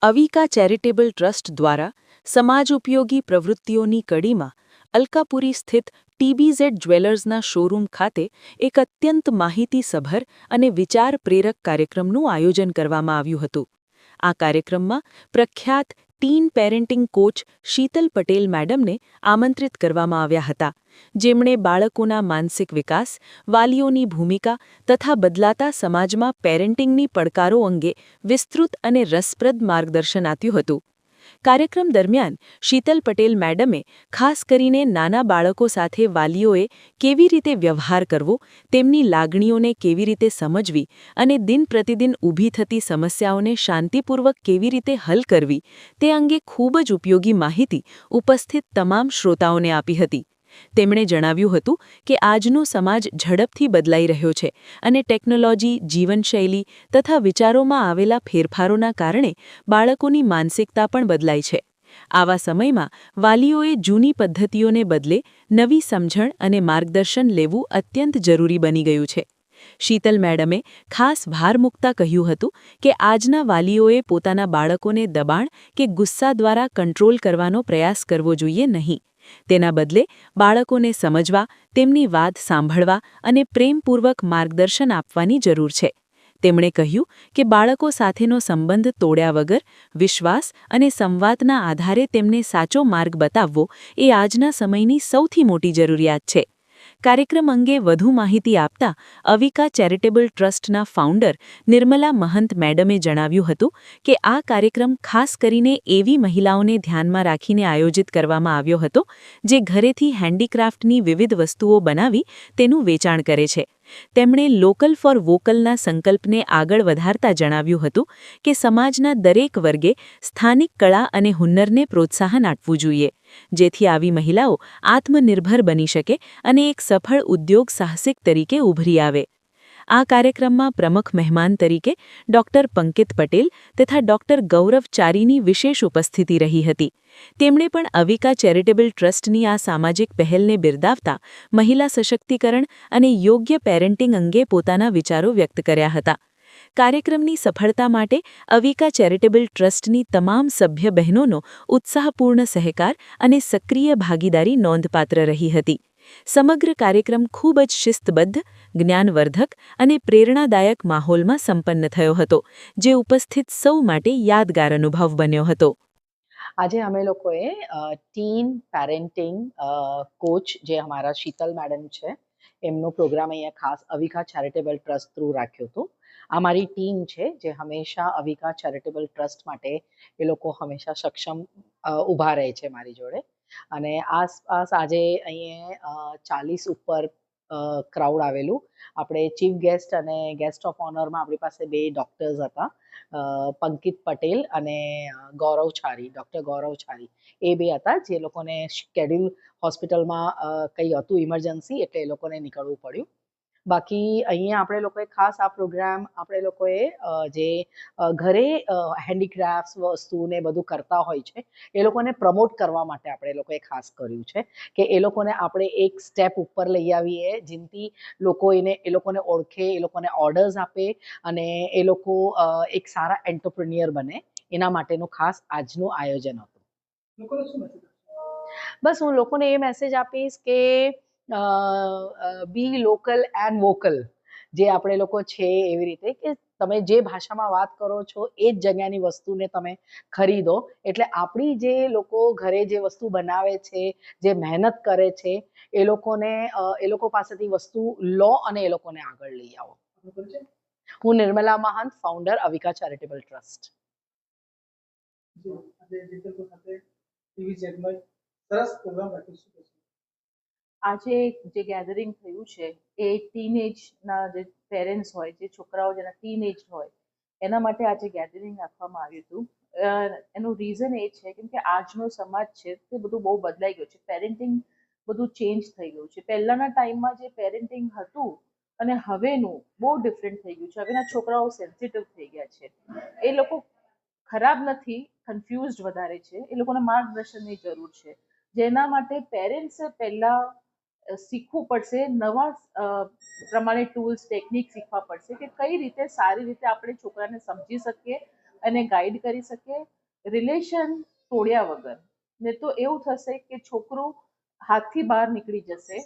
Avika charitable trust દ્વારા સમાજ ઉપયોગી પ્રવૃત્તિઓની કડીમાં અલકાપુરી સ્થિત ટીબીઝેડ જ્વેલર્સના શોરૂમ ખાતે એક અત્યંત માહિતીસભર અને વિચાર પ્રેરક કાર્યક્રમનું આયોજન કરવામાં આવ્યું હતું. આ કાર્યક્રમમાં પ્રખ્યાત teen parenting coach Sheetal Patel મેડમને આમંત્રિત કરવામાં આવ્યા હતા, જેમણે બાળકોના માનસિક વિકાસ, વાલીઓની ભૂમિકા તથા બદલાતા સમાજમાં પેરેન્ટિંગની પડકારો અંગે વિસ્તૃત અને રસપ્રદ માર્ગદર્શન આપ્યું હતું. કાર્યક્રમ દરમિયાન શીતલ પટેલ મેડમે ખાસ કરીને નાના બાળકો સાથે વાલીઓએ કેવી રીતે વ્યવહાર કરવો, તેમની લાગણીઓને કેવી રીતે સમજવી અને દિનપ્રતિદિન ઊભી થતી સમસ્યાઓને શાંતિપૂર્વક કેવી રીતે હલ કરવી તે અંગે ખૂબ જ ઉપયોગી માહિતી ઉપસ્થિત તમામ શ્રોતાઓને આપી હતી. તેમણે જણાવ્યું હતું કે આજનો સમાજ ઝડપથી બદલાઈ રહ્યો છે અને ટેકનોલોજી, જીવનશૈલી તથા વિચારોમાં આવેલા ફેરફારોના કારણે બાળકોની માનસિકતા પણ બદલાઈ છે. આવા સમયમાં વાલીઓએ જૂની પદ્ધતિઓને બદલે નવી સમજણ અને માર્ગદર્શન લેવું અત્યંત જરૂરી બની ગયું છે. શીતલ મેડમે ખાસ ભાર મૂકતા કહ્યું હતું કે આજના વાલીઓએ પોતાના બાળકોને દબાણ કે ગુસ્સા દ્વારા કંટ્રોલ કરવાનો પ્રયાસ કરવો જોઈએ નહીં. તેના બદલે બાળકોને સમજવા, તેમની વાત સાંભળવા અને પ્રેમપૂર્વક માર્ગદર્શન આપવાની જરૂર છે. તેમણે કહ્યું કે બાળકો સાથેનો સંબંધ તોડ્યા વગર વિશ્વાસ અને સંવાદના આધારે તેમને સાચો માર્ગ બતાવવો એ આજના સમયની સૌથી મોટી જરૂરિયાત છે. કાર્યક્રમ અંગે વધુ માહિતી આપતા અવિકા ચેરિટેબલ ટ્રસ્ટના ફાઉન્ડર નિર્મલા મહંત મેડમે જણાવ્યું હતું કે આ કાર્યક્રમ ખાસ કરીને એવી મહિલાઓને ધ્યાનમાં રાખીને આયોજિત કરવામાં આવ્યો હતો જે ઘરેથી હેન્ડીક્રાફ્ટની વિવિધ વસ્તુઓ બનાવી તેનું વેચાણ કરે છે. તેમણે લોકલ ફોર વોકલના સંકલ્પને આગળ વધારતા જણાવ્યું હતું કે સમાજના દરેક વર્ગે સ્થાનિક કળા અને હુન્નરને પ્રોત્સાહન આપવું જોઈએ, જેથી આવી મહિલાઓ આત્મનિર્ભર બની શકે અને એક સફળ ઉદ્યોગ સાહસિક તરીકે ઉભરી આવે. આ કાર્યક્રમમાં પ્રમુખ મહેમાન તરીકે ડોક્ટર પંકિત પટેલ તથા ડોક્ટર ગૌરવ ચારીની વિશેષ ઉપસ્થિતિ રહી હતી. તેમણે પણ અવિકા ચેરિટેબલ ટ્રસ્ટની આ સામાજિક પહેલને બિરદાવતા મહિલા સશક્તિકરણ અને યોગ્ય પેરેન્ટિંગ અંગે પોતાના વિચારો વ્યક્ત કર્યા હતા. કાર્યક્રમની સફળતા માટે અવિકા ચેરિટેબલ ટ્રસ્ટની તમામ સભ્ય બહેનોનો ઉત્સાહપૂર્ણ સહકાર અને સક્રિય ભાગીદારી નોંધપાત્ર રહી હતી. સમગ્ર કાર્યક્રમ ખૂબ જ શિસ્તબદ્ધ, જ્ઞાનવર્ધક અને પ્રેરણાદાયક માહોલમાં સંપન્ન થયો હતો, જે ઉપસ્થિત સૌ માટે યાદગાર અનુભવ બન્યો હતો. આજે અમે લોકોએ ટીન પેરેન્ટિંગ કોચ જે અમારા શીતલ મેડમ છે એમનો પ્રોગ્રામ અહીંયા ખાસ અવિકા ચેરિટેબલ ટ્રસ્ટ થ્રુ રાખ્યો હતો. અમારી ટીમ છે જે હંમેશા અવિકા ચેરિટેબલ ટ્રસ્ટ માટે એ લોકો હંમેશા સક્ષમ ઊભા રહે છે મારી જોડે. અને આસપાસ આજે અહીંયા 40 ઉપર ક્રાઉડ આવેલું. આપણે ચીફ ગેસ્ટ અને ગેસ્ટ ઓફ ઓનરમાં આપણી પાસે 2 ડૉક્ટર્સ હતા, પંકિત પટેલ અને ડૉક્ટર ગૌરવ છારી. એ 2 હતા જે લોકોને શેડ્યુલ હોસ્પિટલમાં કંઈ હતું ઇમરજન્સી, એટલે એ લોકોને નીકળવું પડ્યું. બાકી અહીંયા આપણે લોકોએ ખાસ આ પ્રોગ્રામ આપણે લોકોએ જે ઘરે હેન્ડીક્રાફ્ટ્સ વસ્તુને બધું કરતા હોય છે એ લોકોને પ્રમોટ કરવા માટે આપણે લોકોએ ખાસ કર્યું છે કે એ લોકોને આપણે એક સ્ટેપ ઉપર લઈ આવીએ, જેનાથી લોકો એ લોકોને ઓળખે, એ લોકોને ઓર્ડર્સ આપે અને એ લોકો એક સારા એન્ટરપ્રેન્યોર બને. એના માટેનું ખાસ આજનું આયોજન હતું. બસ હું લોકોને એ મેસેજ આપીશ કે બી લોકલ એન્ડ વોકલ, જે આપણે લોકો છે એવી રીતે કે તમે જે ભાષામાં વાત કરો છો એ જ જગ્યાની વસ્તુને તમે ખરીદો. એટલે આપણી જે લોકો ઘરે જે વસ્તુ બનાવે છે, જે મહેનત કરે છે, એ લોકો પાસેથી વસ્તુ લો અને એ લોકોને આગળ લઈ આવો. હું નિર્મલા મહંત, ફાઉન્ડર અવિકા ચેરિટેબલ ટ્રસ્ટ. આજે જે ગેધરિંગ થયું છે એ ટીનેજના જે પેરેન્ટ્સ હોય, જે છોકરાઓ જેના ટીનેજ હોય, એના માટે આજે ગેધરિંગ રાખવામાં આવ્યું હતું. એનું રીઝન એ છે કેમ કે આજનો સમાજ છે તે બધું બહુ બદલાઈ ગયું છે. પેરેન્ટિંગ બધું ચેન્જ થઈ ગયું છે. પહેલાના ટાઈમમાં જે પેરેન્ટિંગ હતું અને હવેનું બહુ ડિફરન્ટ થઈ ગયું છે. હવેના છોકરાઓ સેન્સિટિવ થઈ ગયા છે. એ લોકો ખરાબ નથી, કન્ફ્યુઝડ વધારે છે. એ લોકોને માર્ગદર્શનની જરૂર છે, જેના માટે પેરેન્ટ્સે પહેલા શીખવું પડશે, નવા પ્રમાણે ટૂલ્સ, ટેકનિક શીખવા પડશે કે કઈ રીતે સારી રીતે આપણે છોકરાને સમજી શકીએ અને ગાઈડ કરી શકે રિલેશન તોડ્યા વગર. ને તો એવું થશે કે છોકરું હાથથી બહાર નીકળી જશે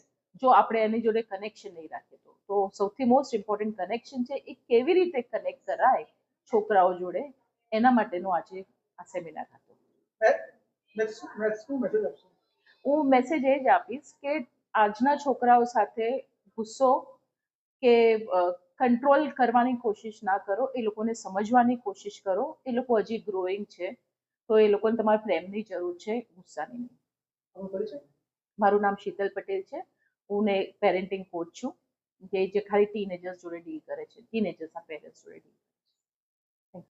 જો આપણે એની જોડે કનેક્શન નહીં રાખીએ તો સૌથી મોસ્ટ ઇમ્પોર્ટન્ટ કનેક્શન છે એ કેવી રીતે કનેક્ટ કરાય છોકરાઓ જોડે એના માટેનો આજે આ સેમિનાર હતો. હું મેસેજ એ જ આપીશ કે આજના છોકરાઓ સાથે ગુસ્સો કે કંટ્રોલ કરવાની કોશિશ ના કરો, એ લોકોને સમજવાની કોશિશ કરો. એ લોકો હજી ગ્રોઈંગ છે તો એ લોકોને તમારા પ્રેમની જરૂર છે, ગુસ્સાની નહીં. મારું નામ શીતલ પટેલ છે. હું ને પેરેન્ટિંગ કોચ છું જે ખાલી ટીનેજર્સ જોડે ડીલ કરે છે, ટીનેજર્સના પેરેન્ટ્સ જોડે ડીલ કરે છે.